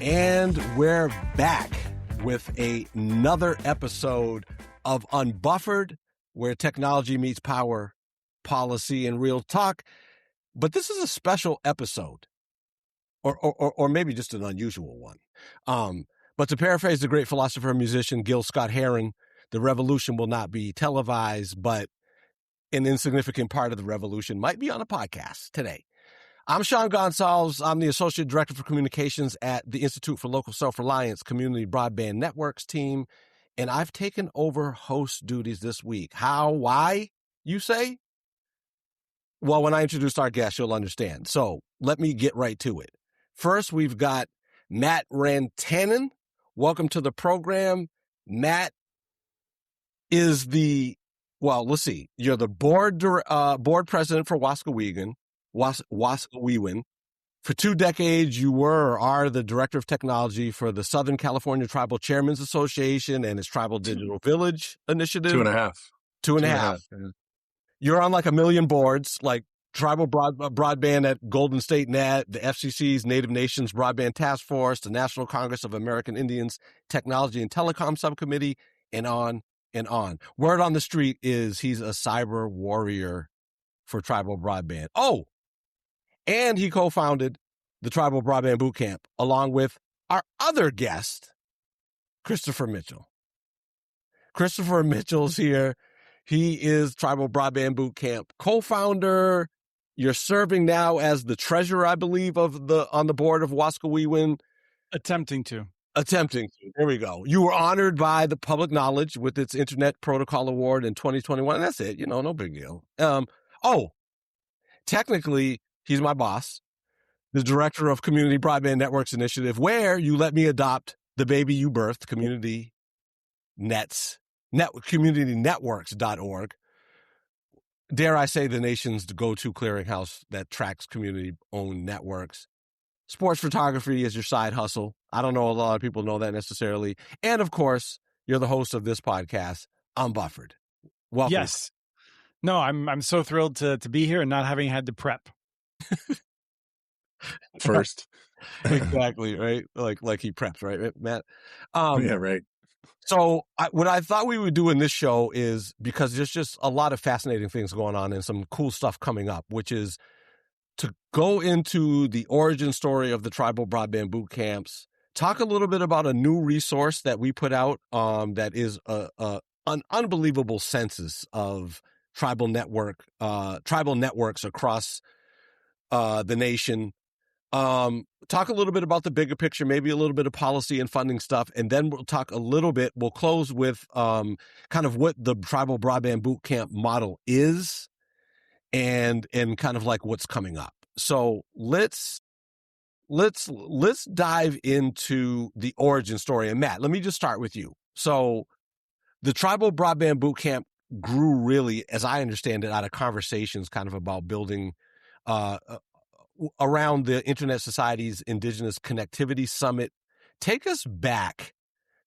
And we're back with another episode of Unbuffered, where technology meets power, policy, and real talk. But this is a special episode, or maybe just an unusual one. But to paraphrase the great philosopher and musician Gil Scott-Heron, the revolution will not be televised, but an insignificant part of the revolution might be on a podcast today. I'm Sean Gonsalves. I'm the Associate Director for Communications at the Institute for Local Self-Reliance Community Broadband Networks team, and I've taken over host duties this week. How? Why? You say? Well, when I introduce our guest, you'll understand. So let me get right to it. First, we've got Matt Rantanen. Welcome to the program. Matt is let's see. You're the board president for Waskaweewin. For 2 decades, you were or are the director of technology for the Southern California Tribal Chairmen's Association and its Tribal Digital Village initiative. 2.5. 2.5. Yeah. You're on like a million boards, like Tribal Broadband at Golden State Net, the FCC's Native Nations Broadband Task Force, the National Congress of American Indians Technology and Telecom Subcommittee, and on and on. Word on the street is he's a cyber warrior for Tribal Broadband. Oh! And he co-founded the Tribal Broadband Bootcamp along with our other guest, Christopher Mitchell. Christopher Mitchell's here. He is Tribal Broadband Bootcamp co-founder. You're serving now as the treasurer, I believe, on the board of Waskaweewin. Attempting to. There we go. You were honored by the Public Knowledge with its Internet Protocol Award in 2021. And that's it. No big deal. Technically, he's my boss, the director of Community Broadband Networks Initiative, where you let me adopt the baby you birthed, communitynetworks.org. Dare I say the nation's go-to clearinghouse that tracks community-owned networks. Sports photography is your side hustle. I don't know a lot of people know that necessarily. And of course, you're the host of this podcast, Unbuffered. Welcome. Yes. No, I'm so thrilled to be here and not having had to prep. First. Exactly, right? Like he prepped, right, Matt? Yeah, right. So what I thought we would do in this show is, because there's just a lot of fascinating things going on and some cool stuff coming up, which is to go into the origin story of the Tribal Broadband Bootcamps, talk a little bit about a new resource that we put out that is an unbelievable census of tribal networks across the nation. Talk a little bit about the bigger picture, maybe a little bit of policy and funding stuff, and then we'll close with kind of what the Tribal Broadband Bootcamp model is and kind of like what's coming up. So let's dive into the origin story. And Matt, let me just start with you. So the Tribal Broadband Bootcamp grew really, as I understand it, out of conversations kind of about building around the Internet Society's Indigenous Connectivity Summit. Take us back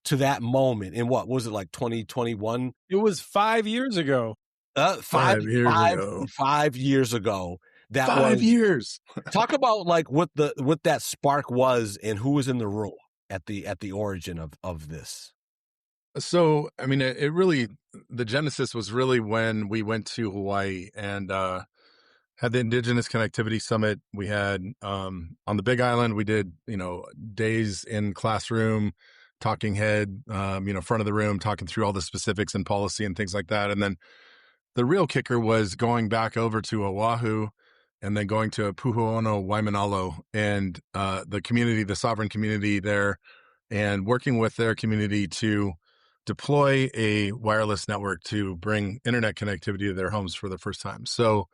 to that moment in what was it, like 2021? It was 5 years ago. 5 years ago. 5 years ago. That 5 years. Talk about like what that spark was and who was in the room at the origin of this. So, I mean, it really, the genesis was really when we went to Hawaii and had the Indigenous Connectivity Summit. We had on the Big Island, we did, days in classroom, talking head, front of the room, talking through all the specifics and policy and things like that. And then the real kicker was going back over to Oahu and then going to Pu'uono Waimanalo and the community, the sovereign community there, and working with their community to deploy a wireless network to bring internet connectivity to their homes for the first time. So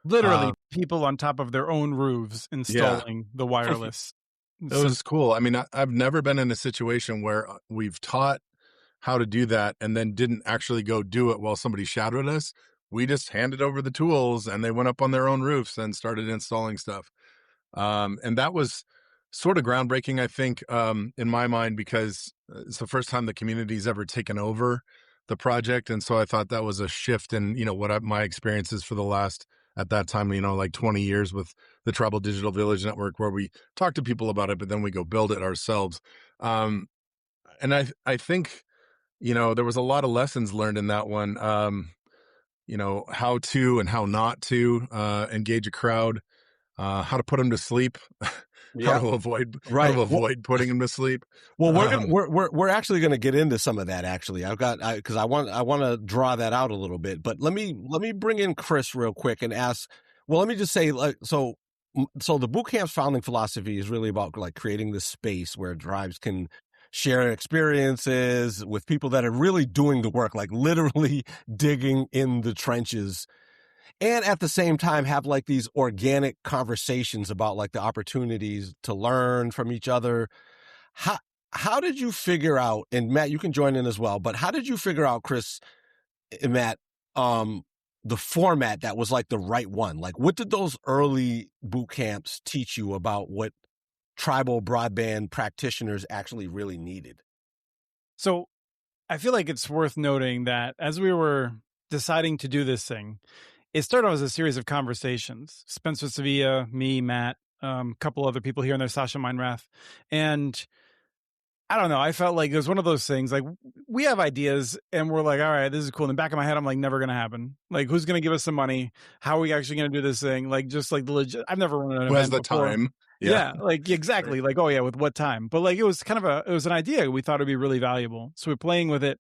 literally people on top of their own roofs installing the wireless. It was cool. I mean, I've never been in a situation where we've taught how to do that and then didn't actually go do it while somebody shadowed us. We just handed over the tools and they went up on their own roofs and started installing stuff. And that was sort of groundbreaking, I think, in my mind, because it's the first time the community's ever taken over the project. And so I thought that was a shift in, my experiences for the last, at that time, like 20 years with the Tribal Digital Village Network, where we talk to people about it, but then we go build it ourselves. And I think, there was a lot of lessons learned in that one. How to and how not to engage a crowd, how to put them to sleep, how Yeah, to avoid right. putting them to sleep. Well, we're actually going to get into some of that. Actually, because I want to draw that out a little bit. But let me bring in Chris real quick and ask. Well, let me just say, so the bootcamp's founding philosophy is really about like creating this space where tribes can share experiences with people that are really doing the work, like literally digging in the trenches, and at the same time have like these organic conversations about like the opportunities to learn from each other. How did you figure out, and Matt, you can join in as well, but how did you figure out, Chris and Matt, the format that was like the right one? Like, what did those early boot camps teach you about what tribal broadband practitioners actually really needed? So I feel like it's worth noting that as we were deciding to do this thing, it started as a series of conversations. Spencer Sevilla, me, Matt, a couple other people here in there, Sasha Meinrath. And I don't know. I felt like it was one of those things. Like, we have ideas and we're like, all right, this is cool. In the back of my head, I'm like, never going to happen. Like, who's going to give us some money? How are we actually going to do this thing? Like, just like the legit, I've never run an Who has event the before. time? Yeah, like exactly. Like, oh yeah, with what time? But like, it was kind of it was an idea we thought would be really valuable. So we're playing with it.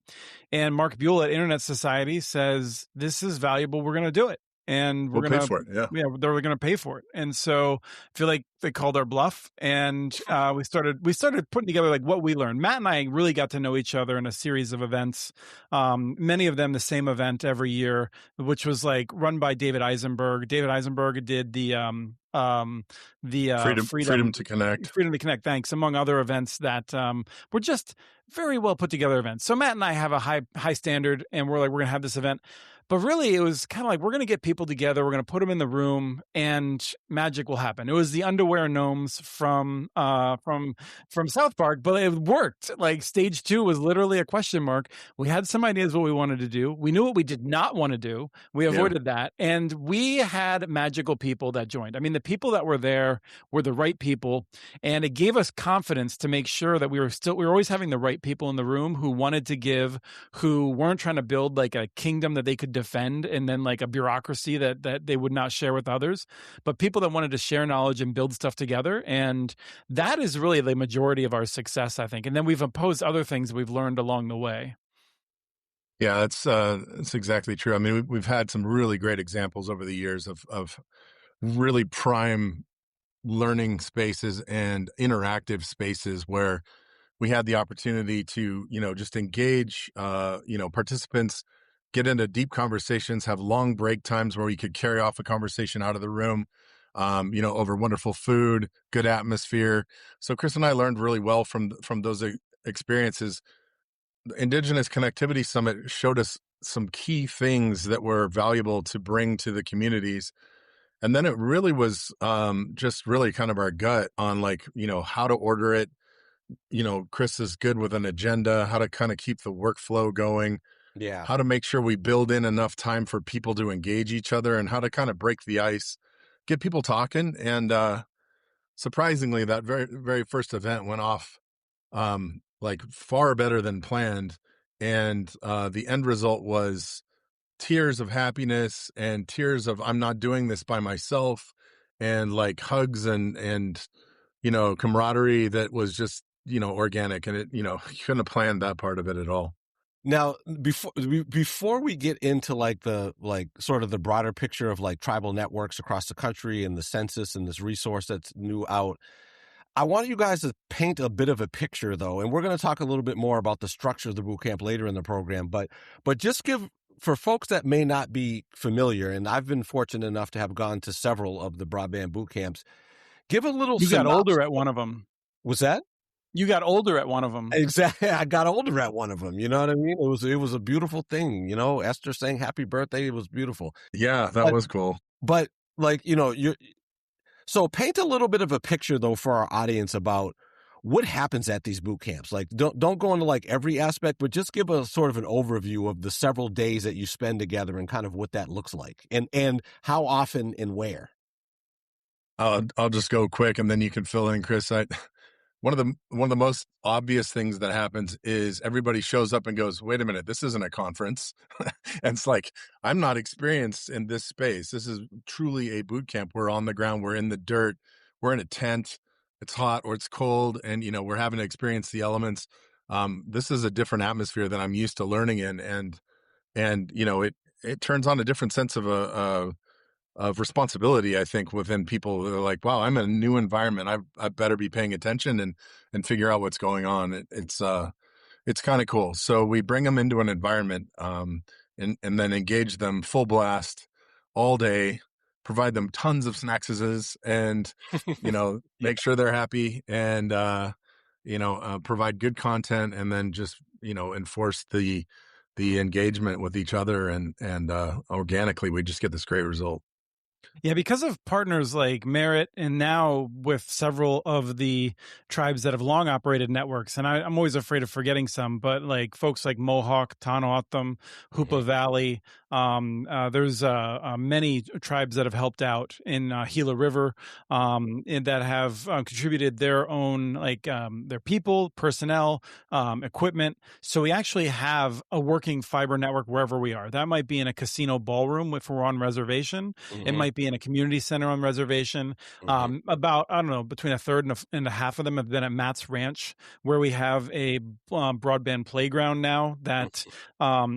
And Mark Buell at Internet Society says, this is valuable. We're going to do it. And we're We'll going pay to, for it. Yeah. they're going to pay for it. And so I feel like they called our bluff, and we started putting together like what we learned. Matt and I really got to know each other in a series of events. Many of them the same event every year, which was like run by David Eisenberg. David Eisenberg did the Freedom to Connect. Freedom to Connect, thanks, among other events that were just very well put together events. So Matt and I have a high standard, and we're like, we're going to have this event. But really, it was kind of like, we're going to get people together, we're going to put them in the room, and magic will happen. It was the underwear gnomes from South Park, but it worked. Like, stage 2 was literally a question mark. We had some ideas what we wanted to do. We knew what we did not want to do. We avoided that. And we had magical people that joined. I mean, the people that were there were the right people. And it gave us confidence to make sure that we were always having the right people in the room who wanted to give, who weren't trying to build like a kingdom that they could defend and then like a bureaucracy that they would not share with others, but people that wanted to share knowledge and build stuff together. And that is really the majority of our success, I think. And then we've imposed other things we've learned along the way. Yeah, that's exactly true. I mean, we've had some really great examples over the years of really prime learning spaces and interactive spaces where we had the opportunity to, just engage, participants, get into deep conversations, have long break times where we could carry off a conversation out of the room, over wonderful food, good atmosphere. So Chris and I learned really well from those experiences. The Indigenous Connectivity Summit showed us some key things that were valuable to bring to the communities. And then it really was just really kind of our gut on like, how to order it. Chris is good with an agenda, how to kind of keep the workflow going. Yeah. How to make sure we build in enough time for people to engage each other, and how to kind of break the ice, get people talking. And surprisingly, that very, very first event went off like far better than planned. And the end result was tears of happiness and tears of, I'm not doing this by myself, and like hugs and camaraderie that was just, organic. And it, you couldn't have planned that part of it at all. Now, before we get into like sort of the broader picture of like tribal networks across the country and the census and this resource that's new out, I want you guys to paint a bit of a picture though, and we're going to talk a little bit more about the structure of the bootcamp later in the program. But just give, for folks that may not be familiar, and I've been fortunate enough to have gone to several of the broadband bootcamps, give a little. You got older at one of them. Was that? You got older at one of them. Exactly. I got older at one of them. You know what I mean? It was a beautiful thing. Esther saying happy birthday. It was beautiful. Yeah, that was cool. But like, so paint a little bit of a picture though for our audience about what happens at these boot camps? Like, don't go into like every aspect, but just give a sort of an overview of the several days that you spend together and kind of what that looks like, and how often and where. I'll just go quick, and then you can fill in, Chris. One of the most obvious things that happens is everybody shows up and goes, "Wait a minute, this isn't a conference." And it's like, I'm not experienced in this space. This is truly a boot camp. We're on the ground. We're in the dirt. We're in a tent. It's hot or it's cold, and we're having to experience the elements. This is a different atmosphere than I'm used to learning in, and it turns on a different sense of responsibility, I think, within people. They're like, wow, I'm in a new environment. I better be paying attention and figure out what's going on. It's kind of cool. So we bring them into an environment, and then engage them full blast all day, provide them tons of snackses, and make sure they're happy, and provide good content, and then just enforce the engagement with each other, and organically we just get this great result. Yeah, because of partners like Merit, and now with several of the tribes that have long operated networks, and I'm always afraid of forgetting some, but like folks like Mohawk, Tanoatam, Hoopa Valley, there's many tribes that have helped out in Gila River, and that have contributed their own, like their people, personnel, equipment. So we actually have a working fiber network wherever we are. That might be in a casino ballroom if we're on reservation. It might be in a community center on reservation. About, I don't know, between a third and a half of them have been at Matt's Ranch, where we have a broadband playground now that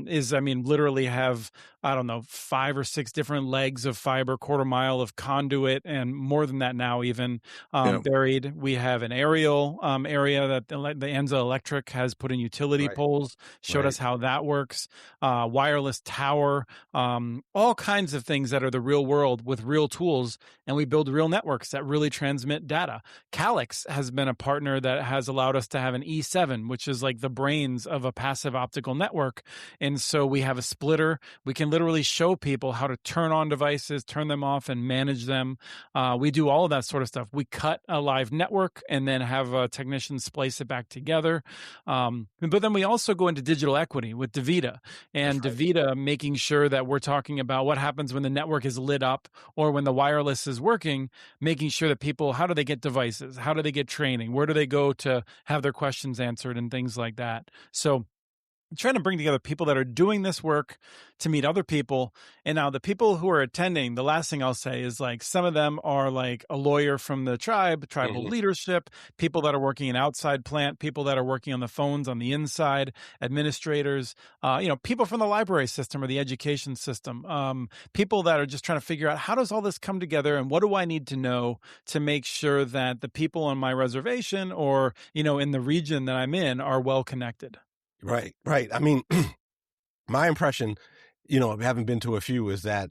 is, I mean, literally have, I don't know, 5 or 6 different legs of fiber, quarter mile of conduit, and more than that now even buried. We have an aerial area that the Enza Electric has put in utility poles, showed us how that works, wireless tower, all kinds of things that are the real world with real tools, and we build real networks that really transmit data. Calix has been a partner that has allowed us to have an E7, which is like the brains of a passive optical network. And so we have a splitter. We can literally show people how to turn on devices, turn them off, and manage them. We do all of that sort of stuff. We cut a live network and then have a technician splice it back together. But then we also go into digital equity with DaVita, and DaVita making sure that we're talking about what happens when the network is lit up or when the wireless is working, making sure that people, how do they get devices? How do they get training? Where do they go to have their questions answered and things like that? So I'm trying to bring together people that are doing this work to meet other people. And now the people who are attending, the last thing I'll say is like some of them are like a lawyer from the tribal leadership, people that are working in outside plant, people that are working on the phones on the inside, administrators, people from the library system or the education system, people that are just trying to figure out how does all this come together and what do I need to know to make sure that the people on my reservation or, in the region that I'm in are well connected. Right. I mean, my impression, having been to a few, is that,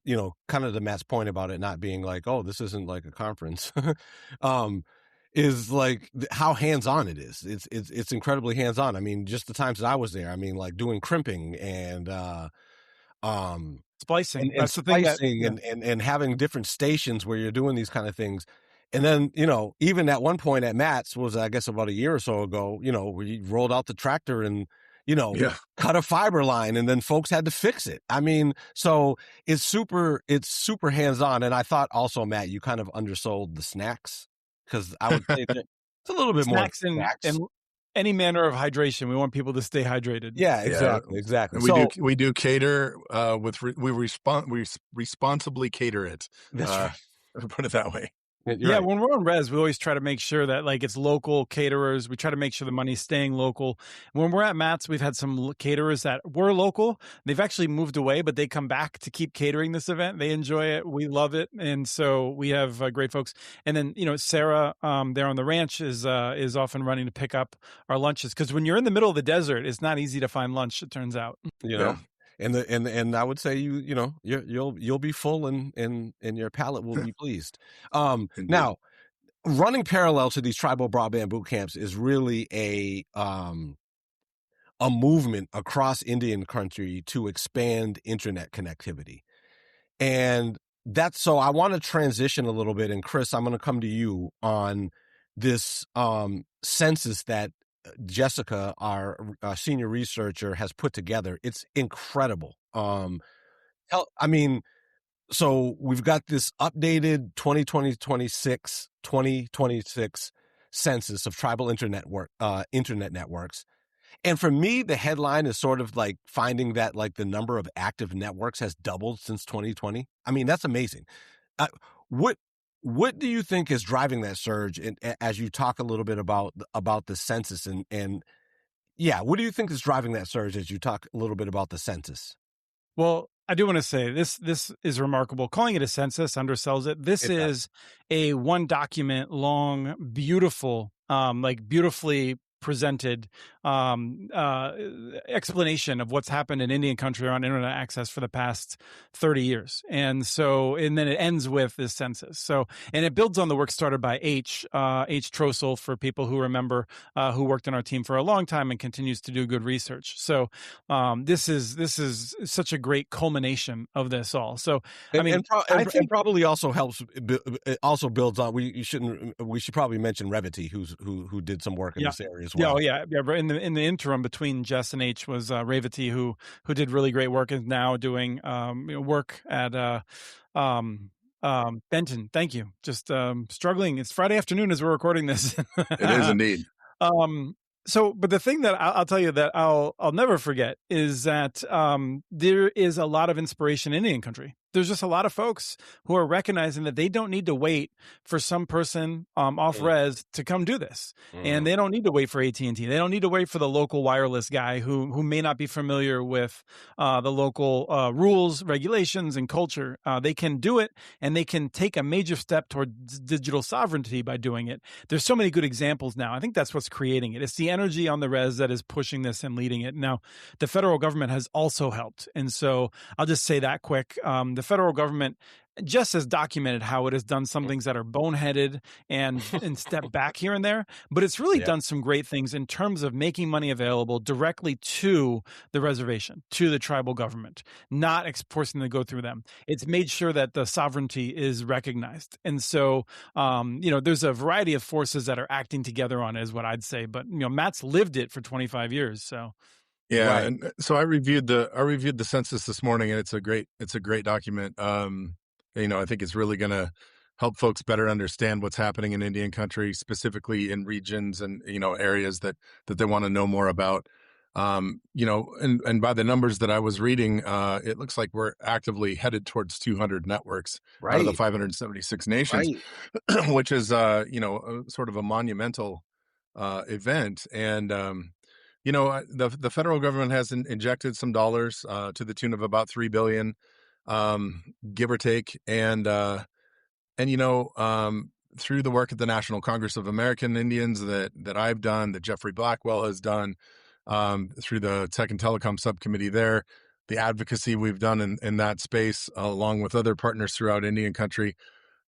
kind of to Matt's point about it not being like, oh, this isn't like a conference, is like how hands-on it is. It's incredibly hands-on. I mean, just the times that I was there, I mean, like doing crimping and splicing, and splicing and having different stations where you're doing these kind of things. And then, even at one point at Matt's was, I guess, about a year or so ago, where you rolled out the tractor and, cut a fiber line, and then folks had to fix it. I mean, so it's super hands-on. And I thought also, Matt, you kind of undersold the snacks, because I would say that it's a little bit snacks more snacks. And any manner of hydration. We want people to stay hydrated. Yeah, exactly. We do cater we responsibly cater it. That's right. Put it that way. Right. When we're on res, we always try to make sure that like it's local caterers. We try to make sure the money's staying local. When we're at Matt's, we've had some caterers that were local. They've actually moved away, but they come back to keep catering this event. They enjoy it. We love it. And so we have great folks. And then, Sarah there on the ranch is often running to pick up our lunches. Because when you're in the middle of the desert, it's not easy to find lunch, it turns out. And I would say you'll be full and your palate will be pleased. Now, running parallel to these tribal broadband boot camps is really a movement across Indian country to expand internet connectivity, and that's so. I want to transition a little bit, and Chris, I'm going to come to you on this census that Jessica, our senior researcher, has put together. It's incredible. So we've got this updated 2026 census of tribal internet networks. And for me, the headline is sort of like finding that like the number of active networks has doubled since 2020. I mean, that's amazing. What do you think is driving that surge? And as you talk a little bit about the census and yeah, what do you think is driving that surge as you talk a little bit about the census? Well, I do want to say this is remarkable. Calling it a census undersells it. This is a one document long, beautiful, beautifully presented explanation of what's happened in Indian country around internet access for the past 30 years. And then it ends with this census. So, and it builds on the work started by H Trossel, for people who remember, who worked on our team for a long time and continues to do good research. So this is such a great culmination of this all. So, I mean, I think probably also helps. It also builds on. We should probably mention Revity, who did some work in this area as well. Yeah. In the interim between Jess and H was Revity, who did really great work and is now doing work at Benton. Thank you. Just struggling. It's Friday afternoon as we're recording this. It is indeed. But the thing that I'll tell you that I'll never forget is that there is a lot of inspiration in Indian country. There's just a lot of folks who are recognizing that they don't need to wait for some person off res to come do this. And they don't need to wait for AT&T. They don't need to wait for the local wireless guy who may not be familiar with the local rules, regulations, and culture. They can do it, and they can take a major step towards digital sovereignty by doing it. There's so many good examples now. I think that's what's creating it. It's the energy on the res that is pushing this and leading it. Now, the federal government has also helped. And so I'll just say that quick. The federal government just has documented how it has done some things that are boneheaded and step back here and there, but it's really done some great things in terms of making money available directly to the reservation, to the tribal government, not forcing them to go through them. It's made sure that the sovereignty is recognized. And so, there's a variety of forces that are acting together on it, is what I'd say. But, Matt's lived it for 25 years. So. Yeah, right. And so I reviewed the census this morning, and it's a great document. I think it's really going to help folks better understand what's happening in Indian country, specifically in regions and areas that they want to know more about. And by the numbers that I was reading, it looks like we're actively headed towards 200 networks out of the 576 nations, which is sort of a monumental event. And the federal government has injected some dollars to the tune of about $3 billion, give or take, and through the work at the National Congress of American Indians that I've done, that Jeffrey Blackwell has done, through the Tech and Telecom Subcommittee there, the advocacy we've done in that space, along with other partners throughout Indian country,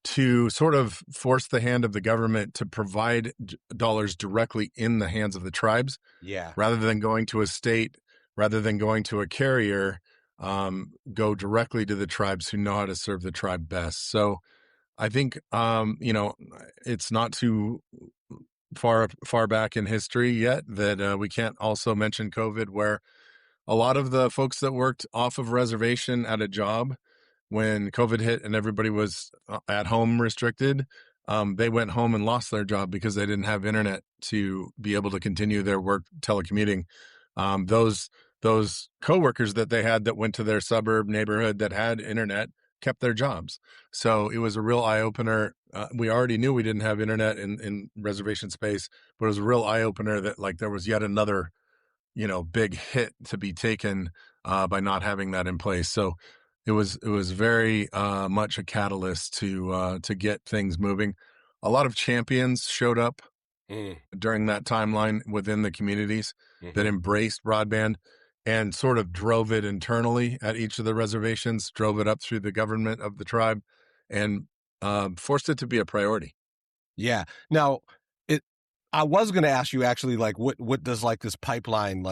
to sort of force the hand of the government to provide dollars directly in the hands of the tribes, rather than going to a state, rather than going to a carrier, go directly to the tribes who know how to serve the tribe best. So I think, it's not too far back in history yet that we can't also mention COVID, where a lot of the folks that worked off of reservation at a job when COVID hit and everybody was at home restricted, they went home and lost their job because they didn't have internet to be able to continue their work telecommuting. Those coworkers that they had that went to their suburb neighborhood that had internet kept their jobs. So it was a real eye opener. We already knew we didn't have internet in reservation space, but it was a real eye opener that there was yet another, big hit to be taken by not having that in place. So it was very much a catalyst to get things moving. A lot of champions showed up during that timeline within the communities that embraced broadband and sort of drove it internally at each of the reservations, drove it up through the government of the tribe, and forced it to be a priority. Yeah. Now, I was going to ask you actually, what does this pipeline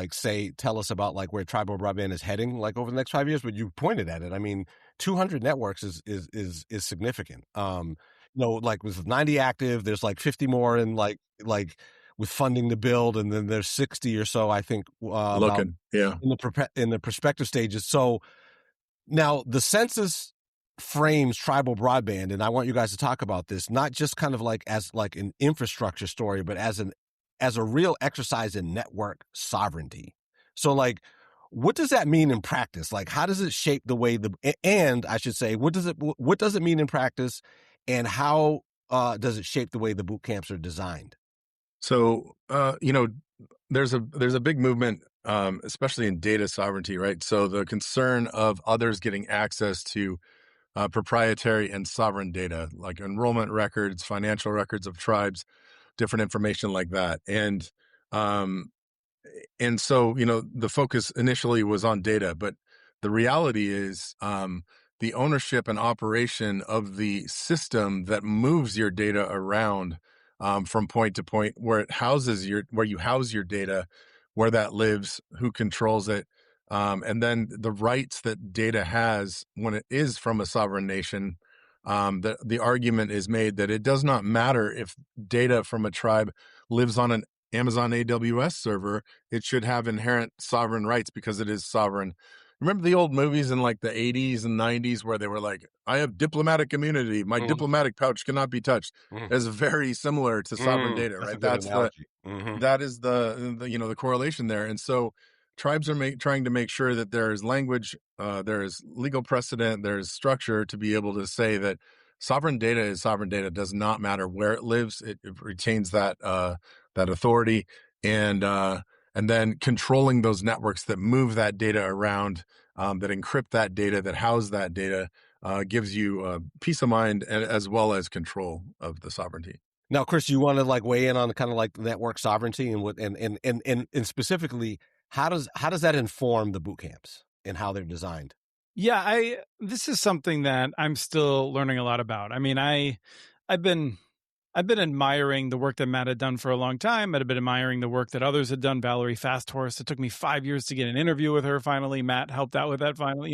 tell us about where tribal broadband is heading over the next 5 years? But you pointed at it. I mean, 200 networks is significant. like with 90 active, there's like 50 more in like with funding to build, and then there's 60 or so, I think, about in the prospective stages. So now the census frames tribal broadband, and I want you guys to talk about this, not just kind of like as like an infrastructure story, but as a real exercise in network sovereignty. So like, what does that mean in practice? Like, how does it shape the way and I should say, what does it mean in practice, and how does it shape the way the boot camps are designed? So, there's a big movement, especially in data sovereignty, right? So the concern of others getting access to proprietary and sovereign data, like enrollment records, financial records of tribes, different information like that. Um, and so, the focus initially was on data, but the reality is, the ownership and operation of the system that moves your data around, from point to point, where you house your data, where that lives, who controls it, and then the rights that data has when it is from a sovereign nation. The argument is made that it does not matter if data from a tribe lives on an Amazon AWS server. It should have inherent sovereign rights because it is sovereign. Remember the old movies in like the 80s and 90s where they were like, I have diplomatic immunity. My diplomatic pouch cannot be touched. It's very similar to sovereign data, right? That's That is the correlation there. And so tribes are trying to make sure that there is language, there is legal precedent, there's structure to be able to say that sovereign data is sovereign data. It does not matter where it lives. It retains that authority, and then controlling those networks that move that data around, that encrypt that data, that house that data, gives you peace of mind as well as control of the sovereignty. Now, Chris, you want to like weigh in on kind of like network sovereignty and what and specifically how does that inform the boot camps and how they're designed? Yeah, this is something that I'm still learning a lot about. I mean, I've been admiring the work that Matt had done for a long time. I've been admiring the work that others had done. Valerie Fasthorse. It took me 5 years to get an interview with her. Finally, Matt helped out with that. Finally,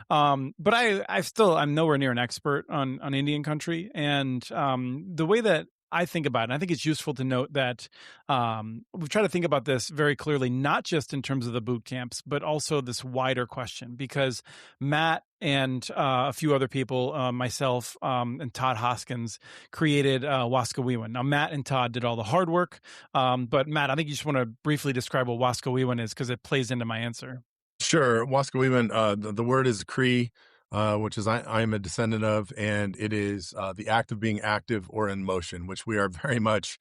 but I'm nowhere near an expert on Indian country, and the way that I think about it, and I think it's useful to note that we try to think about this very clearly, not just in terms of the boot camps, but also this wider question, because Matt and a few other people, myself and Todd Hoskins, created Waskawiwan. Now, Matt and Todd did all the hard work, but Matt, I think you just want to briefly describe what Waskawiwan is, because it plays into my answer. Sure. Waskawiwan, the word is Cree, which is I am a descendant of, and it is the act of being active or in motion, which we are very much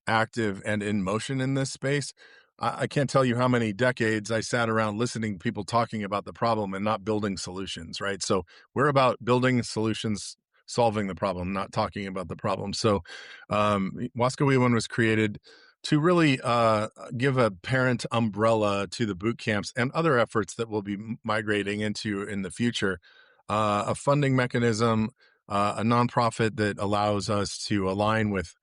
active and in motion in this space. I can't tell you how many decades I sat around listening to people talking about the problem and not building solutions, right? So we're about building solutions, solving the problem, not talking about the problem. So Waskawiwan was created to really give a parent umbrella to the boot camps and other efforts that we'll be migrating into in the future. A funding mechanism, a nonprofit that allows us to align with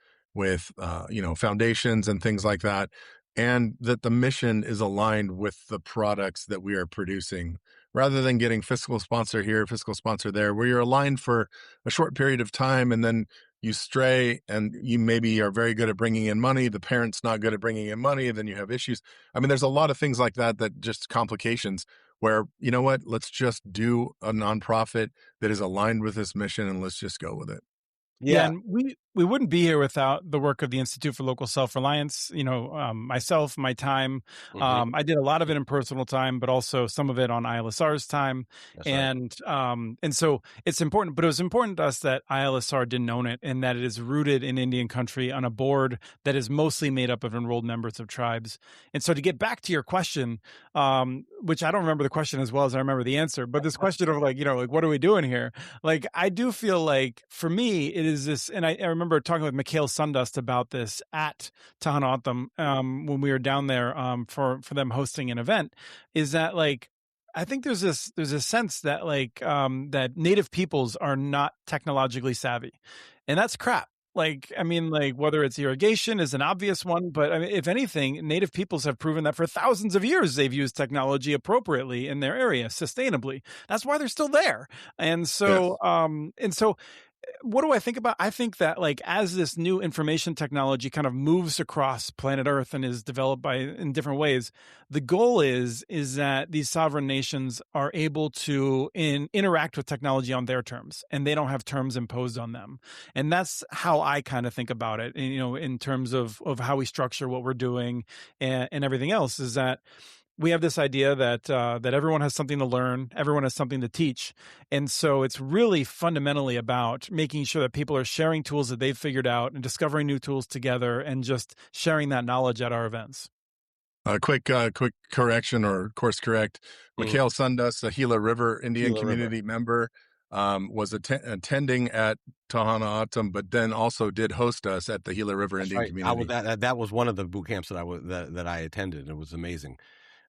foundations and things like that, and that the mission is aligned with the products that we are producing, rather than getting fiscal sponsor here, fiscal sponsor there, where you're aligned for a short period of time and then you stray, and you maybe are very good at bringing in money. The parent's not good at bringing in money. Then you have issues. I mean, there's a lot of things like that just complications where, you know what, let's just do a nonprofit that is aligned with this mission and let's just go with it. Yeah, and we wouldn't be here without the work of the Institute for Local Self-Reliance. Myself, my time. I did a lot of it in personal time, but also some of it on ILSR's time. That's and so it's important, but it was important to us that ILSR didn't own it, and that it is rooted in Indian country on a board that is mostly made up of enrolled members of tribes. And so to get back to your question, which I don't remember the question as well as I remember the answer, but this question of what are we doing here? Like, I do feel like for me, it is this, and I remember talking with Mikhail Sundust about this at Tahanatham when we were down there for them hosting an event, is that I think there's a sense that that Native peoples are not technologically savvy, and that's crap. Whether it's irrigation is an obvious one, but I mean, if anything, Native peoples have proven that for thousands of years they've used technology appropriately in their area, sustainably. That's why they're still there. And so, what do I think about? I think that like as this new information technology kind of moves across planet Earth and is developed by in different ways, the goal is that these sovereign nations are able to interact with technology on their terms, and they don't have terms imposed on them. And that's how I kind of think about it. And, in terms of how we structure what we're doing and everything else, is that we have this idea that everyone has something to learn, everyone has something to teach, and so it's really fundamentally about making sure that people are sharing tools that they've figured out and discovering new tools together, and just sharing that knowledge at our events. Quick correction or course correct. Mikhail Sundus, a Gila River Indian Gila River. community member, was attending at Tahana Atum, but then also did host us at the Gila River Indian community. That was one of the boot camps that I attended. It was amazing.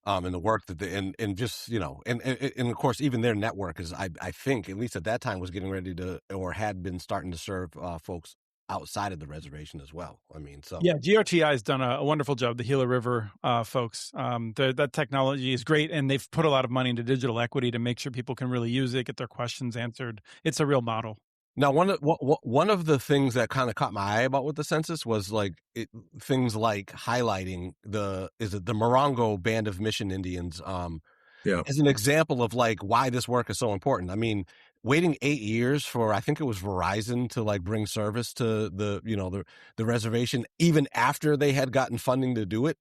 And the work that and just, and of course, even their network is, I think, at least at that time, was getting ready to, or had been starting to serve folks outside of the reservation as well. I mean, so. Yeah, GRTI has done a wonderful job, the Gila River folks. That technology is great, and they've put a lot of money into digital equity to make sure people can really use it, get their questions answered. It's a real model. Now, one of the things that kind of caught my eye about with the census was things like highlighting the Morongo Band of Mission Indians as an example of why this work is so important. I mean, waiting 8 years for, I think it was Verizon, to bring service to the reservation, even after they had gotten funding to do it.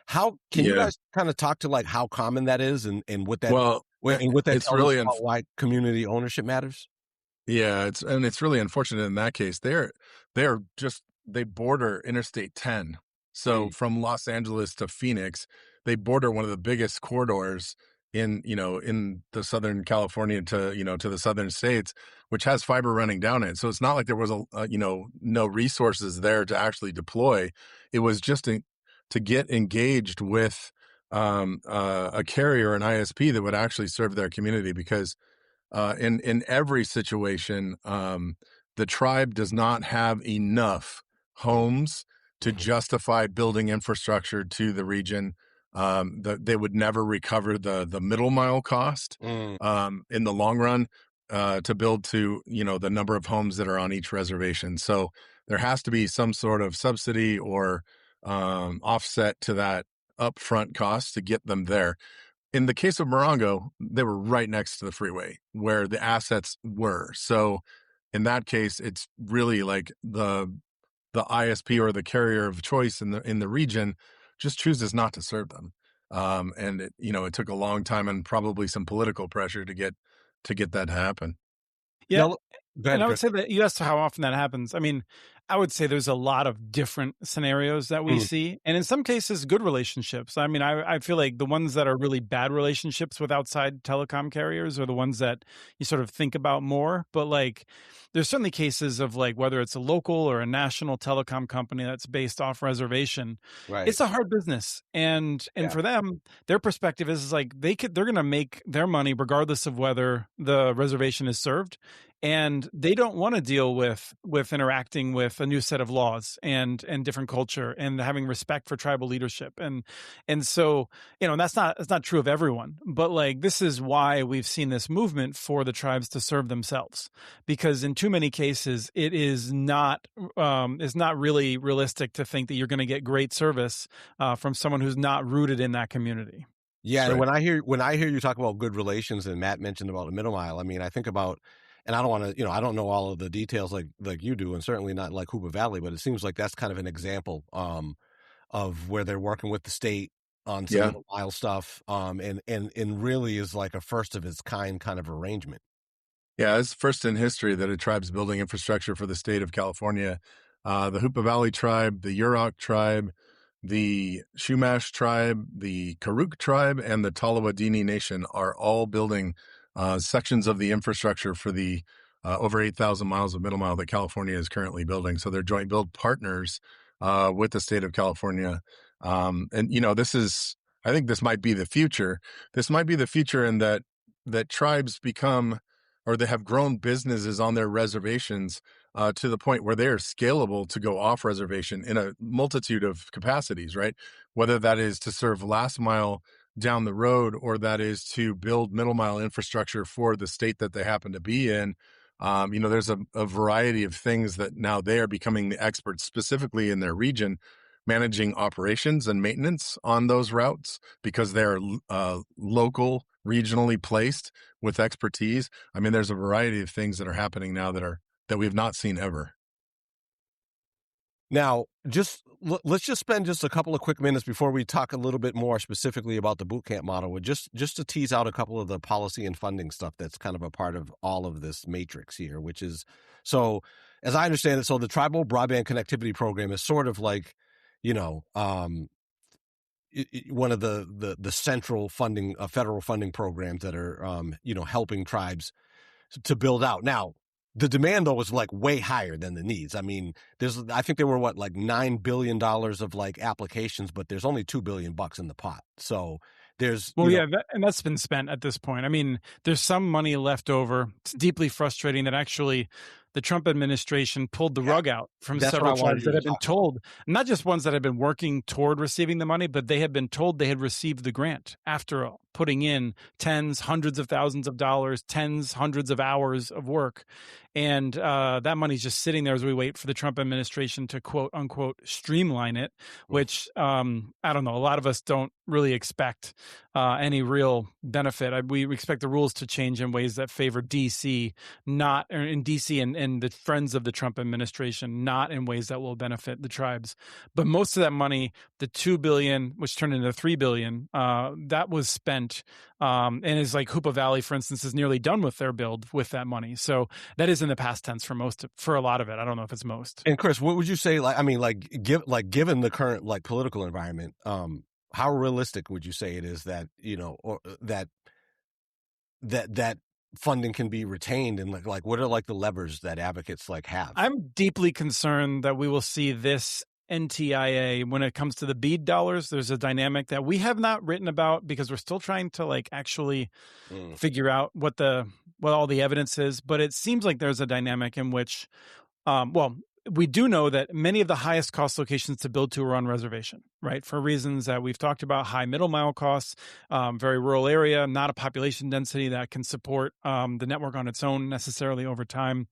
How can you guys kind of talk to how common that is and what that it's tells really us about why community ownership matters? Yeah, it's really unfortunate in that case. They border Interstate 10. So from Los Angeles to Phoenix, they border one of the biggest corridors in the Southern California to the southern states, which has fiber running down it. So it's not like there was no resources there to actually deploy. It was just to get engaged with a carrier, an ISP that would actually serve their community, because in every situation, the tribe does not have enough homes to justify building infrastructure to the region. They would never recover the middle mile cost in the long run to build to the number of homes that are on each reservation. So there has to be some sort of subsidy or offset to that upfront cost to get them there. In the case of Morongo, they were right next to the freeway where the assets were. So in that case, it's really like the ISP or the carrier of choice in the region just chooses not to serve them. And it took a long time and probably some political pressure to get that to happen. Yeah. Now, go ahead, And I would Chris. say that you asked how often that happens. I mean, I would say there's a lot of different scenarios that we see. And in some cases, good relationships. I mean, I feel like the ones that are really bad relationships with outside telecom carriers are the ones that you sort of think about more. But there's certainly cases of whether it's a local or a national telecom company that's based off reservation, Right. it's a hard business. And for them, their perspective is they're going to make their money regardless of whether the reservation is served. And they don't want to deal with interacting with a new set of laws and different culture and having respect for tribal leadership. And so, that's not true of everyone, but this is why we've seen this movement for the tribes to serve themselves, because in too many cases, it is not really realistic to think that you're going to get great service from someone who's not rooted in that community. Yeah. Right. And when I hear you talk about good relations, and Matt mentioned about the middle mile, I mean, I think about, and I don't want to, I don't know all of the details like you do, and certainly not like Hoopa Valley, but it seems like that's kind of an example of where they're working with the state on some middle mile stuff, and really is like a first of its kind of arrangement. Yeah, it's first in history that a tribe's building infrastructure for the state of California. The Hoopa Valley tribe, the Yurok tribe, the Shumash tribe, the Karuk tribe, and the Talawadini Nation are all building sections of the infrastructure for the over 8,000 miles of middle mile that California is currently building. So they're joint build partners with the state of California. And, I think this might be the future. This might be the future in that tribes become, or they have grown businesses on their reservations to the point where they are scalable to go off reservation in a multitude of capacities, right? Whether that is to serve last mile down the road, or that is to build middle mile infrastructure for the state that they happen to be in, There's a variety of things that now they are becoming the experts specifically in their region, managing operations and maintenance on those routes because they're local, regionally placed with expertise. I mean, there's a variety of things that are happening now that we've not seen ever. Now, let's just spend just a couple of quick minutes before we talk a little bit more specifically about the bootcamp model, with just to tease out a couple of the policy and funding stuff that's kind of a part of all of this matrix here, which is, so as I understand it, so the Tribal Broadband Connectivity Program is sort of like, one of the central funding, federal funding programs that are, helping tribes to build out. Now, the demand though was like way higher than the needs. I mean, I think there were like $9 billion of like applications, but there's only $2 billion in the pot. So there's, and that's been spent at this point. I mean, there's some money left over. It's deeply frustrating that actually the Trump administration pulled the rug out from several tribes that have been told, not just ones that have been working toward receiving the money, but they had been told they had received the grant after all, putting in tens, hundreds of thousands of dollars, tens, hundreds of hours of work. And that money's just sitting there as we wait for the Trump administration to quote unquote streamline it, which I don't know. A lot of us don't really expect any real benefit. We expect the rules to change in ways that favor DC, not in DC and the friends of the Trump administration, not in ways that will benefit the tribes. But most of that money, the $2 billion, which turned into $3 billion, that was spent. And is like Hoopa Valley, for instance, is nearly done with their build with that money. So that is in the past tense for a lot of it. I don't know if it's most. And Chris, what would you say? Given the current like political environment, how realistic would you say it is that or that funding can be retained, and like what are like the levers that advocates like have? I'm deeply concerned that we will see this NTIA when it comes to the BEAD dollars. There's a dynamic that we have not written about because we're still trying to like actually figure out what all the evidence is. But it seems like there's a dynamic in which, we do know that many of the highest cost locations to build to are on reservation, right? For reasons that we've talked about, high middle mile costs, very rural area, not a population density that can support the network on its own necessarily over time.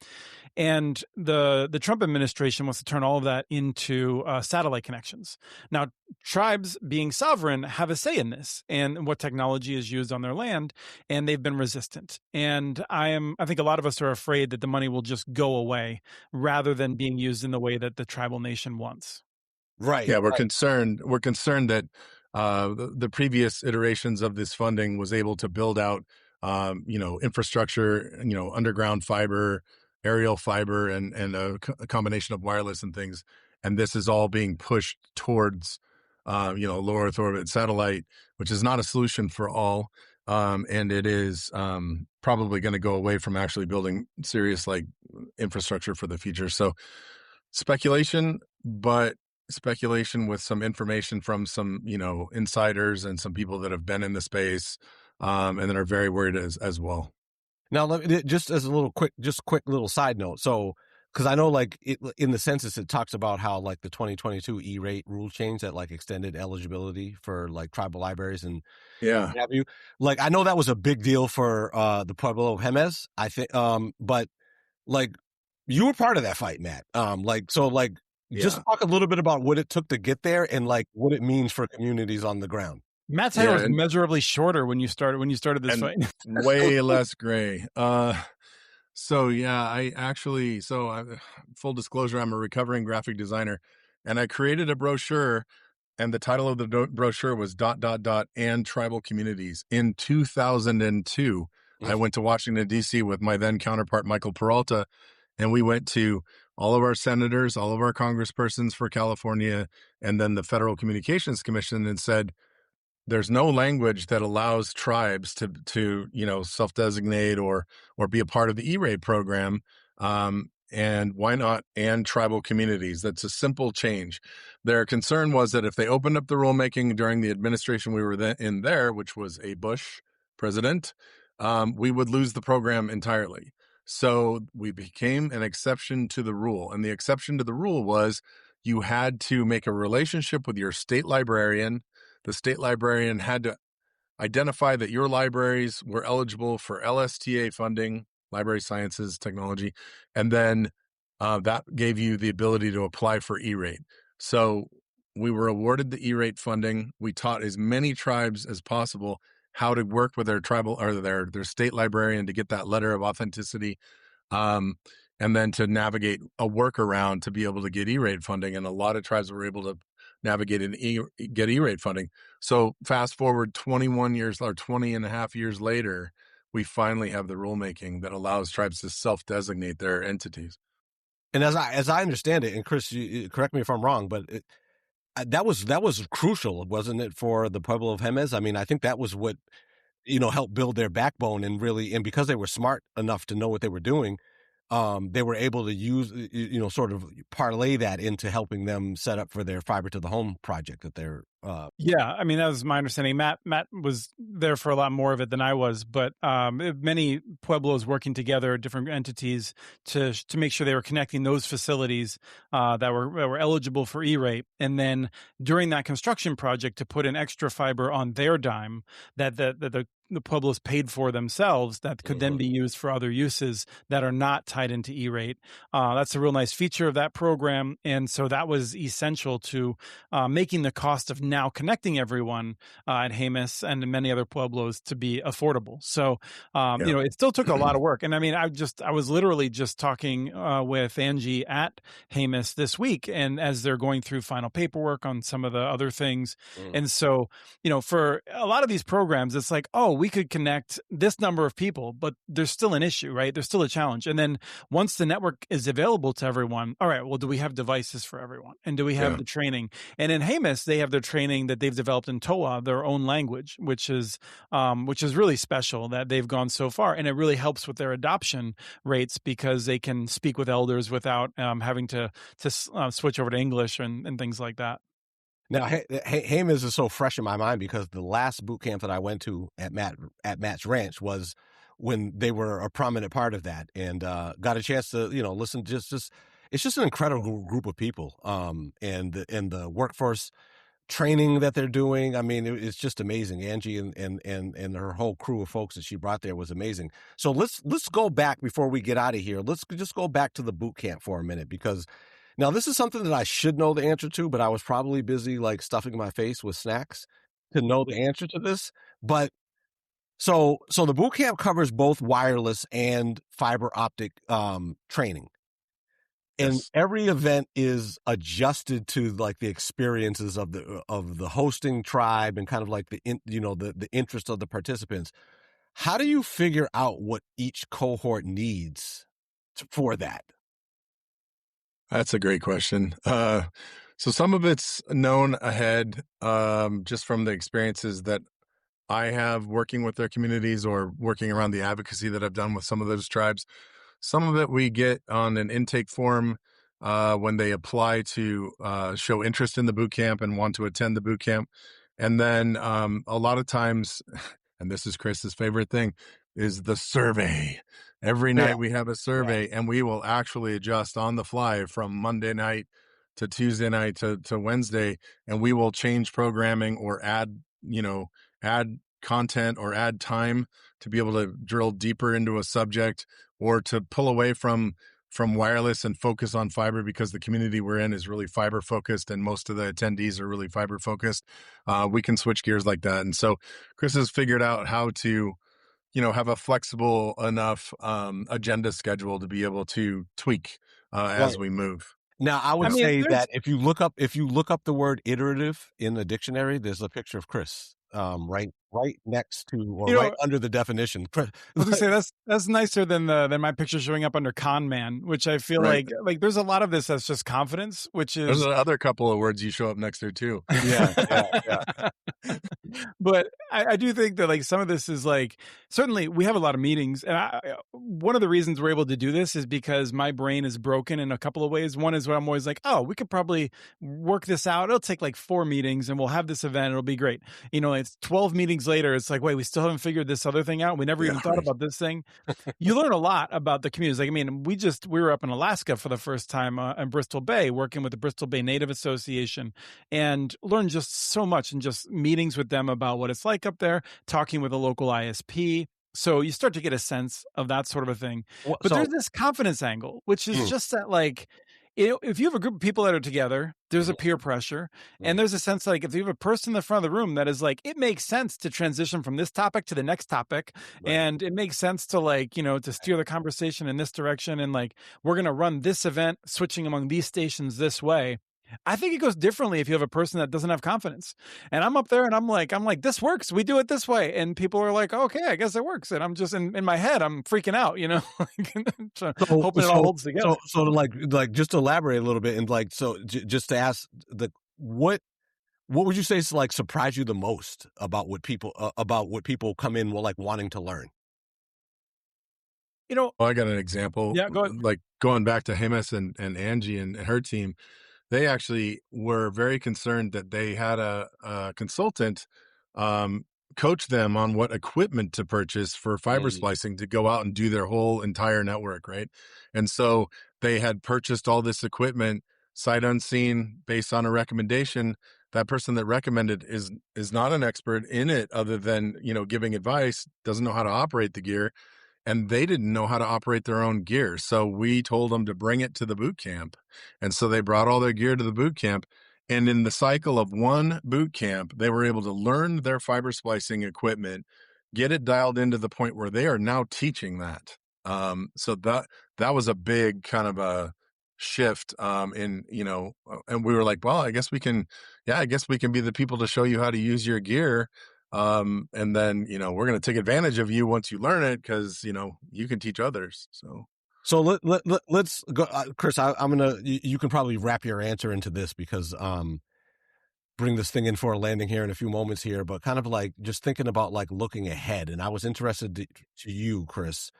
And the Trump administration wants to turn all of that into satellite connections. Now, tribes being sovereign have a say in this and what technology is used on their land, and they've been resistant. And I think a lot of us are afraid that the money will just go away rather than being used in the way that the tribal nation wants. Right. Yeah, we're concerned that the previous iterations of this funding was able to build out, infrastructure, underground fiber, aerial fiber, and a combination of wireless and things. And this is all being pushed towards, low Earth orbit satellite, which is not a solution for all. And it is probably going to go away from actually building serious like infrastructure for the future. So speculation, but speculation with some information from some, insiders and some people that have been in the space and that are very worried as well. Now, just as a quick little side note. So, because I know like in the census, it talks about how like the 2022 E-rate rule change that like extended eligibility for like tribal libraries and have you, like, I know that was a big deal for the Pueblo of Jemez, I think, but like you were part of that fight, Matt. Just talk a little bit about what it took to get there and like what it means for communities on the ground. Matt's hair was measurably shorter when you started this fight. Way less gray. Full disclosure, I'm a recovering graphic designer, and I created a brochure, and the title of the brochure was ... and tribal communities. In 2002, I went to Washington, D.C. with my then counterpart, Michael Peralta, and we went to all of our senators, all of our congresspersons for California, and then the Federal Communications Commission, and said, there's no language that allows tribes to self-designate or be a part of the E-rate program. And why not and tribal communities? That's a simple change. Their concern was that if they opened up the rulemaking during the administration we were in there, which was a Bush president, we would lose the program entirely. So we became an exception to the rule. And the exception to the rule was you had to make a relationship with your state librarian. The state librarian had to identify that your libraries were eligible for LSTA funding library sciences technology. And then that gave you the ability to apply for E-rate. So we were awarded the E-rate funding. We taught as many tribes as possible how to work with their tribal or their state librarian to get that letter of authenticity, um, and then to navigate a workaround to be able to get E-rate funding. And a lot of tribes were able to navigate and get E-rate funding. So fast forward 21 years or 20 and a half years later, we finally have the rulemaking that allows tribes to self-designate their entities. And as I understand it, and Chris, you, correct me if I'm wrong, but that was crucial, wasn't it, for the Pueblo of Jemez? I mean, I think that was what helped build their backbone, and really, and because they were smart enough to know what they were doing, they were able to use sort of parlay that into helping them set up for their fiber to the home project that they're. Yeah, I mean, that was my understanding. Matt was there for a lot more of it than I was, but many pueblos working together, different entities, to make sure they were connecting those facilities that were eligible for E-rate, and then during that construction project to put in extra fiber on their dime that the pueblos paid for themselves that could then be used for other uses that are not tied into E-rate. That's a real nice feature of that program, and so that was essential to making the cost of now connecting everyone at Jemez and many other pueblos to be affordable. So, it still took a lot of work. And I mean, I was literally just talking with Angie at Jemez this week, and as they're going through final paperwork on some of the other things. And so, for a lot of these programs, it's like, oh, we could connect this number of people, but there's still an issue, right? There's still a challenge. And then once the network is available to everyone, all right, well, do we have devices for everyone? And do we have the training? And in Jemez, they have their training that they've developed in Toa, their own language, which is really special that they've gone so far. And it really helps with their adoption rates because they can speak with elders without having to switch over to English and things like that. Now, Jemez is so fresh in my mind because the last boot camp that I went to at Matt's ranch was when they were a prominent part of that, and got a chance to listen. Just it's just an incredible group of people, and the workforce training that they're doing. I mean, it's just amazing. Angie and her whole crew of folks that she brought there was amazing. So let's go back before we get out of here. Let's just go back to the boot camp for a minute, because now this is something that I should know the answer to, but I was probably busy like stuffing my face with snacks to know the answer to this. But so the boot camp covers both wireless and fiber optic training. And every event is adjusted to like the experiences of the hosting tribe and kind of like the interest of the participants. How do you figure out what each cohort needs for that? That's a great question. So some of it's known ahead, just from the experiences that I have working with their communities or working around the advocacy that I've done with some of those tribes. Some of it we get on an intake form when they apply to show interest in the boot camp and want to attend the boot camp. And then a lot of times, and this is Chris's favorite thing, is the survey. Every night we have a survey, and we will actually adjust on the fly from Monday night to Tuesday night to Wednesday, and we will change programming or add content or add time to be able to drill deeper into a subject, or to pull away from wireless and focus on fiber, because the community we're in is really fiber focused and most of the attendees are really fiber focused. We can switch gears like that. And so Chris has figured out how to, have a flexible enough agenda schedule to be able to tweak as we move. Now, I would say that if you look up the word iterative in the dictionary, there's a picture of Chris right next to or right under the definition. I was gonna say that's nicer than my picture showing up under con man, which I feel like there's a lot of this that's just confidence, which is there's another couple of words you show up next to too. Yeah. But I do think that like some of this is like, certainly we have a lot of meetings, and one of the reasons we're able to do this is because my brain is broken in a couple of ways. One is where I'm always like, oh, we could probably work this out. It'll take like 4 meetings and we'll have this event. It'll be great. It's 12 meetings later. It's like, wait, we still haven't figured this other thing out. We never even thought about this thing. You learn a lot about the communities. Like, I mean, we were up in Alaska for the first time in Bristol Bay, working with the Bristol Bay Native Association, and learned just so much in just meetings with them about what it's like up there, talking with a local ISP, So you start to get a sense of that sort of a thing. Well, But so there's this confidence angle, which is mm, just that, like, if you have a group of people that are together, there's a mhm, peer pressure. And mm, there's a sense like if you have a person in the front of the room that is like, it makes sense to transition from this topic to the next topic. right. And it makes sense to, like, to steer the conversation in this direction. And like, we're going to run this event, switching among these stations this way. I think it goes differently if you have a person that doesn't have confidence. And I'm up there and I'm like, this works. We do it this way. And people are like, okay, I guess it works. And I'm just in my head, I'm freaking out, like, So hoping it all so holds together. so like just to elaborate a little bit and like so just to ask the what would you say is like surprised you the most about what people come in like wanting to learn? You know, Well, I got an example, yeah, go ahead. like going back to Himis and Angie and her team. They actually were very concerned that they had a consultant um, coach them on what equipment to purchase for fiber Mm, splicing to go out and do their whole entire network, right? And so they had purchased all this equipment sight unseen based on a recommendation. That person that recommended is not an expert in it, other than giving advice, doesn't know how to operate the gear, and they didn't know how to operate their own gear. So we told them to bring it to the boot camp. And so they brought all their gear to the boot camp. And in the cycle of one boot camp, they were able to learn their fiber splicing equipment, get it dialed into the point where they are now teaching that. So that was a big kind of a shift and we were like, well, I guess we can be the people to show you how to use your gear. And then, we're going to take advantage of you once you learn it, because, you can teach others. so let's go, Chris. I'm gonna you can probably wrap your answer into this because bring this thing in for a landing here in a few moments here, but kind of like just thinking about like looking ahead. And I was interested to you, Chris,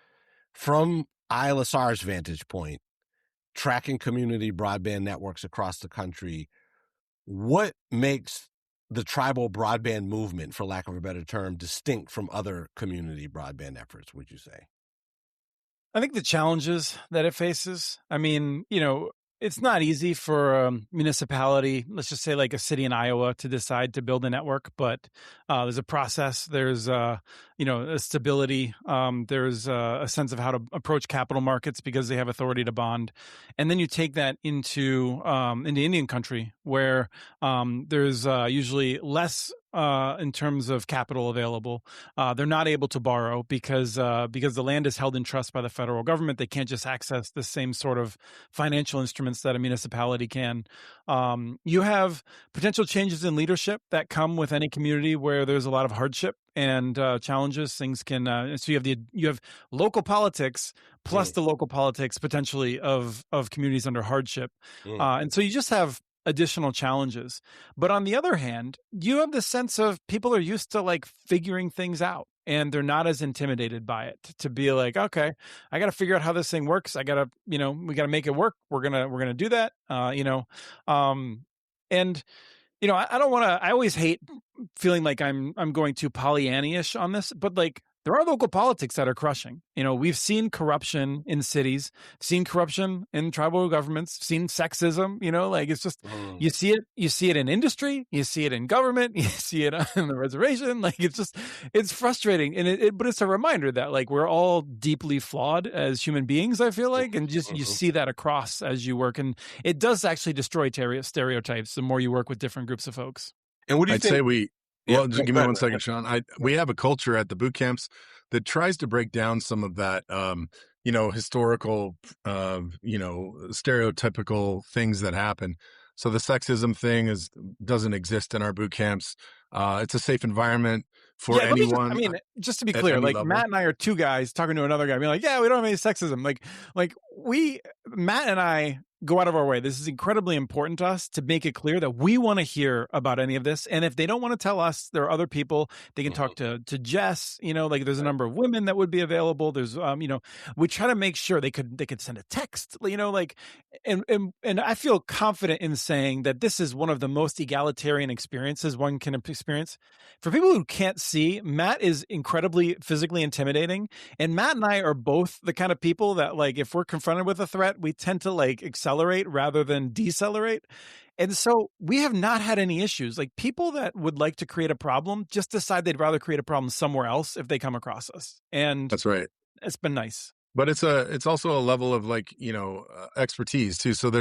from ILSR's vantage point, tracking community broadband networks across the country. What makes the tribal broadband movement, for lack of a better term, distinct from other community broadband efforts, would you say? I think the challenges that it faces, I mean, it's not easy for a municipality, let's just say like a city in Iowa, to decide to build a network, but there's a process, there's, a stability, there's a sense of how to approach capital markets because they have authority to bond. And then you take that into Indian country where there's usually less in terms of capital available. They're not able to borrow because the land is held in trust by the federal government. They can't just access the same sort of financial instruments that a municipality can. You have potential changes in leadership that come with any community where there's a lot of hardship and challenges. Things can so you have local politics plus Mm, the local politics potentially of communities under hardship, mm, and so you just have additional challenges. But on the other hand, you have the sense of people are used to like figuring things out and they're not as intimidated by it to be like, okay, I got to figure out how this thing works. I got to, we got to make it work. We're going to do that. And I don't want to, I always hate feeling like I'm going too Pollyanna-ish on this, but like there are local politics that are crushing. We've seen corruption in cities, seen corruption in tribal governments, seen sexism, like it's just, mm. you see it in industry, you see it in government, you see it on the reservation. Like it's frustrating. And but it's a reminder that like we're all deeply flawed as human beings, I feel like, and just, you Mhm. see that across as you work. And it does actually destroy stereotypes the more you work with different groups of folks. And what do you I'd say think? Yeah, well, just give go me ahead, one man. second, Sean. We have a culture at the boot camps that tries to break down some of that, historical, stereotypical things that happen. So the sexism thing doesn't exist in our boot camps. It's a safe environment for Yeah, let me just, I anyone mean, just to be at clear, any like level. Matt and I are two guys talking to another guy, being like, yeah, we don't have any sexism. Matt and I go out of our way. This is incredibly important to us to make it clear that we want to hear about any of this. And if they don't want to tell us, there are other people. They can Mhm. talk to Jess, like there's a Right. number of women that would be available. There's, we try to make sure they could send a text, and I feel confident in saying that this is one of the most egalitarian experiences one can experience. For people who can't see, Matt is incredibly physically intimidating. And Matt and I are both the kind of people that, like, if we're confronted with a threat, we tend to like accelerate rather than decelerate. And so we have not had any issues. Like people that would like to create a problem just decide they'd rather create a problem somewhere else if they come across us. And That's right. it's been nice. But it's also a level of like, expertise too. So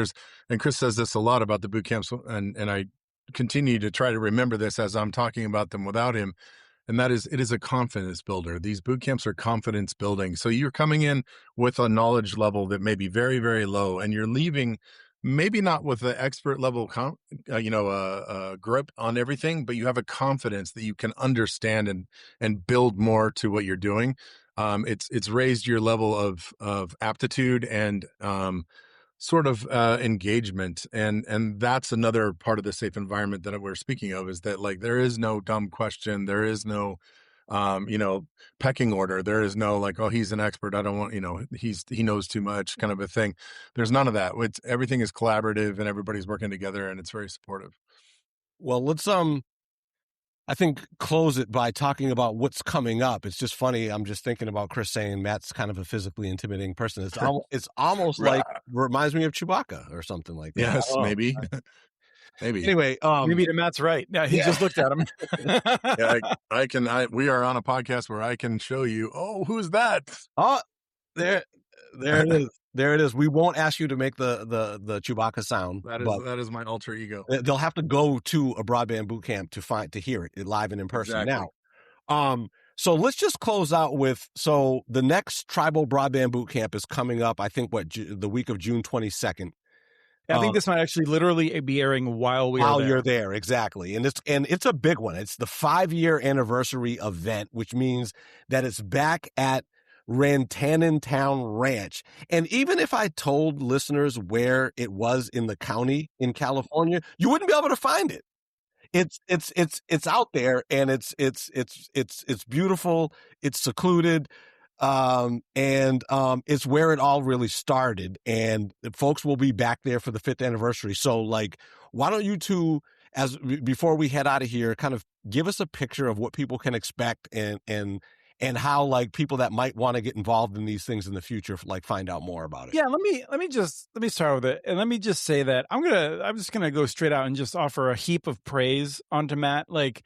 and Chris says this a lot about the boot camps, and I continue to try to remember this as I'm talking about them without him. And that is, it is a confidence builder. These boot camps are confidence building. So you're coming in with a knowledge level that may be very, very low, and you're leaving maybe not with the expert level, grip on everything, but you have a confidence that you can understand and build more to what you're doing. It's raised your level of aptitude and sort of engagement, and that's another part of the safe environment that we're speaking of, is that like there is no dumb question, there is no pecking order, there is no like, oh, he's an expert, I don't want, he knows too much kind of a thing. There's none of that. Everything is collaborative and everybody's working together and it's very supportive. Well, let's I think close it by talking about what's coming up. It's just funny. I'm just thinking about Chris saying Matt's kind of a physically intimidating person. It's almost like reminds me of Chewbacca or something like that. Yes, maybe. Maybe. Anyway, maybe Matt's right. Yeah, he just looked at him. Yeah, we are on a podcast where I can show you. Oh, who's that? Oh, there it is. There it is. We won't ask you to make the Chewbacca sound. That is my alter ego. They'll have to go to a broadband boot camp to hear it live and in person. Exactly. Now. So let's just close out with, so the next Tribal Broadband Boot Camp is coming up, I think, the week of June 22nd. I think this might actually literally be airing while you're there. Exactly. And it's a big one. It's the 5-year anniversary event, which means that it's back at Rantanen Town Ranch. And even if I told listeners where it was in the county in California, you wouldn't be able to find it. It's out there, and it's beautiful. It's secluded. And it's where it all really started, and folks will be back there for the 5th anniversary. So like, why don't you two, before we head out of here, kind of give us a picture of what people can expect and how like people that might want to get involved in these things in the future, like find out more about it. Yeah, let me start with it, and let me just say that I'm just gonna go straight out and just offer a heap of praise onto Matt. Like,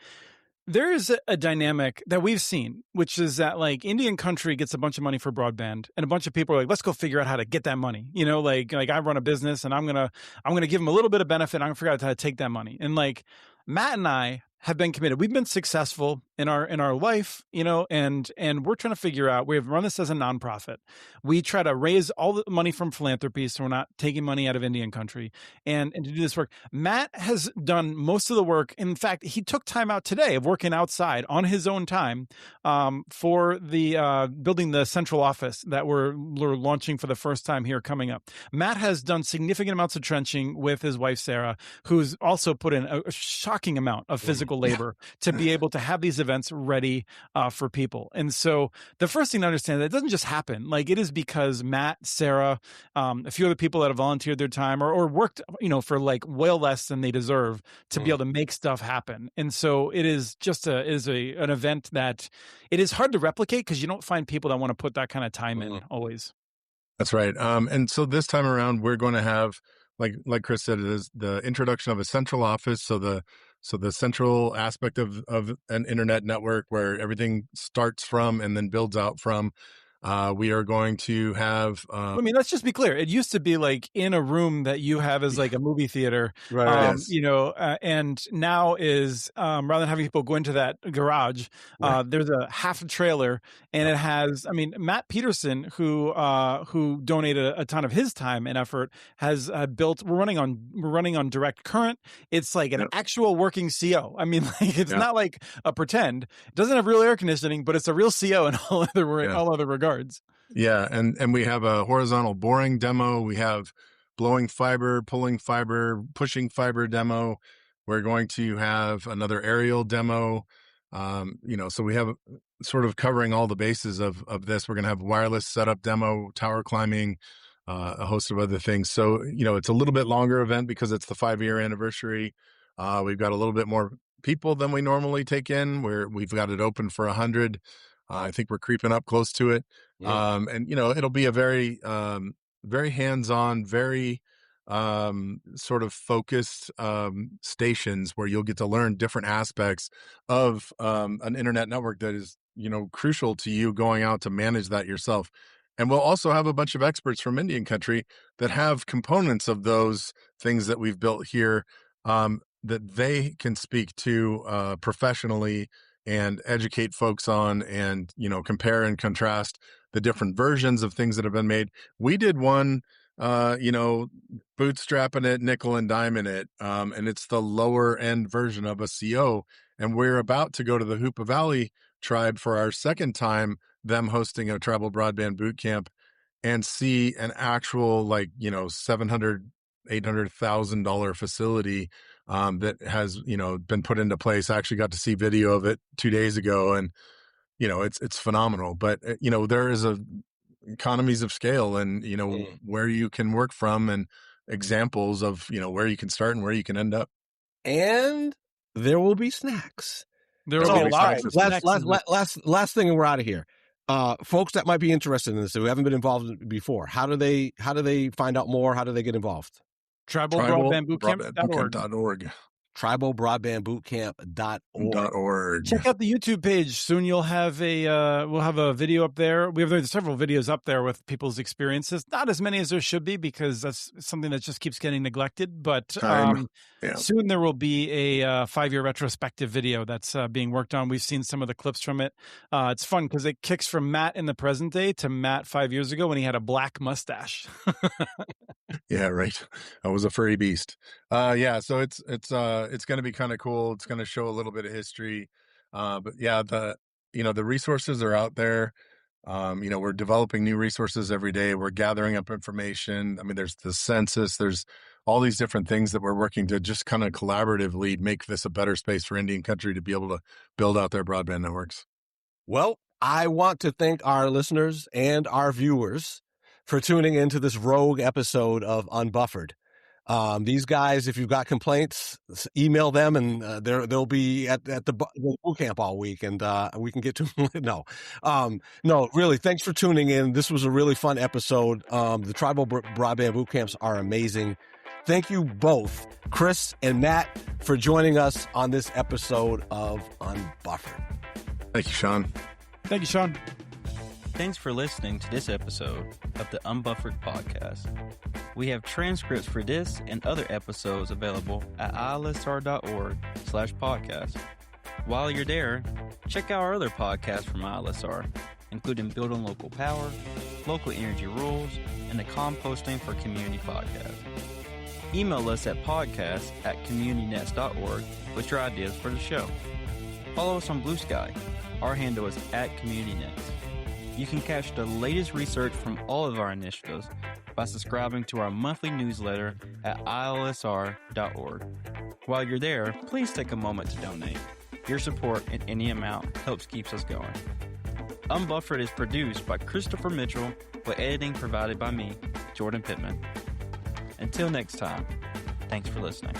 there is a dynamic that we've seen, which is that like Indian country gets a bunch of money for broadband, and a bunch of people are like, let's go figure out how to get that money. Like I run a business, and I'm gonna give them a little bit of benefit. I'm gonna figure out how to take that money. And like Matt and I have been committed. We've been successful in our life, and we're trying to figure out, we have run this as a nonprofit. We try to raise all the money from philanthropy, so we're not taking money out of Indian country, and to do this work. Matt has done most of the work. In fact, he took time out today of working outside on his own time for the building the central office that we're launching for the first time here coming up. Matt has done significant amounts of trenching with his wife, Sarah, who's also put in a shocking amount of physical labor to be able to have these events ready for people. And so the first thing to understand, that it doesn't just happen. Like, it is because Matt, Sarah, a few other people that have volunteered their time or worked, for like well less than they deserve to be able to make stuff happen. And so it is just an event that it is hard to replicate, because you don't find people that want to put that kind of time in always. That's right. And so this time around, we're going to have, like Chris said, it is the introduction of a central office. So the central aspect of an internet network where everything starts from and then builds out from. We are going to have. Let's just be clear. It used to be like in a room that you have as like a movie theater, right? Yes. And now is rather than having people go into that garage, there's a half a trailer, and it has. Matt Peterson, who donated a ton of his time and effort, has built. We're running on direct current. It's like an actual working CO. It's not like a pretend. It doesn't have real air conditioning, but it's a real CO in all other regards. Yeah, and we have a horizontal boring demo. We have blowing fiber, pulling fiber, pushing fiber demo. We're going to have another aerial demo. So we have sort of covering all the bases of this. We're going to have wireless setup demo, tower climbing, a host of other things. So, it's a little bit longer event because it's the 5-year anniversary. We've got a little bit more people than we normally take in, where we've got it open for 100. I think we're creeping up close to it. Yeah. And it'll be a very, very hands-on, very sort of focused stations where you'll get to learn different aspects of an internet network that is, crucial to you going out to manage that yourself. And we'll also have a bunch of experts from Indian country that have components of those things that we've built here that they can speak to professionally and educate folks on, and, compare and contrast the different versions of things that have been made. We did one, bootstrapping it, nickel and diming it. And it's the lower end version of a CO. And we're about to go to the Hoopa Valley tribe for our second time, them hosting a Tribal Broadband Bootcamp, and see an actual $700,000, $800,000 facility that has been put into place. I actually got to see video of it 2 days ago, and it's phenomenal. But there is economies of scale, and where you can work from, and examples of where you can start and where you can end up. And there will be snacks. There will be last thing, and we're out of here. Folks that might be interested in this, who haven't been involved before, how do they find out more? How do they get involved? TribalBroadbandBootcamp.org. TribalBroadbandBootcamp.org. Check out the YouTube page. Soon you'll have we'll have a video up there. There's several videos up there with people's experiences. Not as many as there should be, because that's something that just keeps getting neglected. But soon there will be a 5-year retrospective video that's being worked on. We've seen some of the clips from it. It's fun because it kicks from Matt in the present day to Matt 5 years ago when he had a black mustache. Yeah, right. I was a furry beast. So it's going to be kind of cool. It's going to show a little bit of history. But yeah, the resources are out there. We're developing new resources every day. We're gathering up information. I mean, there's the census, there's all these different things that we're working to just kind of collaboratively make this a better space for Indian country to be able to build out their broadband networks. Well, I want to thank our listeners and our viewers for tuning into this rogue episode of Unbuffered. These guys, if you've got complaints, email them, and they'll be at the boot camp all week, and we can get to them. No, really, thanks for tuning in. This was a really fun episode. The Tribal Broadband Bootcamps are amazing. Thank you both, Chris and Matt, for joining us on this episode of Unbuffered. Thank you, Sean. Thank you, Sean. Thanks for listening to this episode of the Unbuffered podcast. We have transcripts for this and other episodes available at ilsr.org/podcast. While you're there, check out our other podcasts from ILSR, including Building Local Power, Local Energy Rules, and the Composting for Community podcast. Email us at podcast@communitynets.org with your ideas for the show. Follow us on Blue Sky. Our handle is @CommunityNets. You can catch the latest research from all of our initiatives by subscribing to our monthly newsletter at ilsr.org. While you're there, please take a moment to donate. Your support in any amount helps keeps us going. Unbuffered is produced by Christopher Mitchell, with editing provided by me, Jordan Pittman. Until next time, thanks for listening.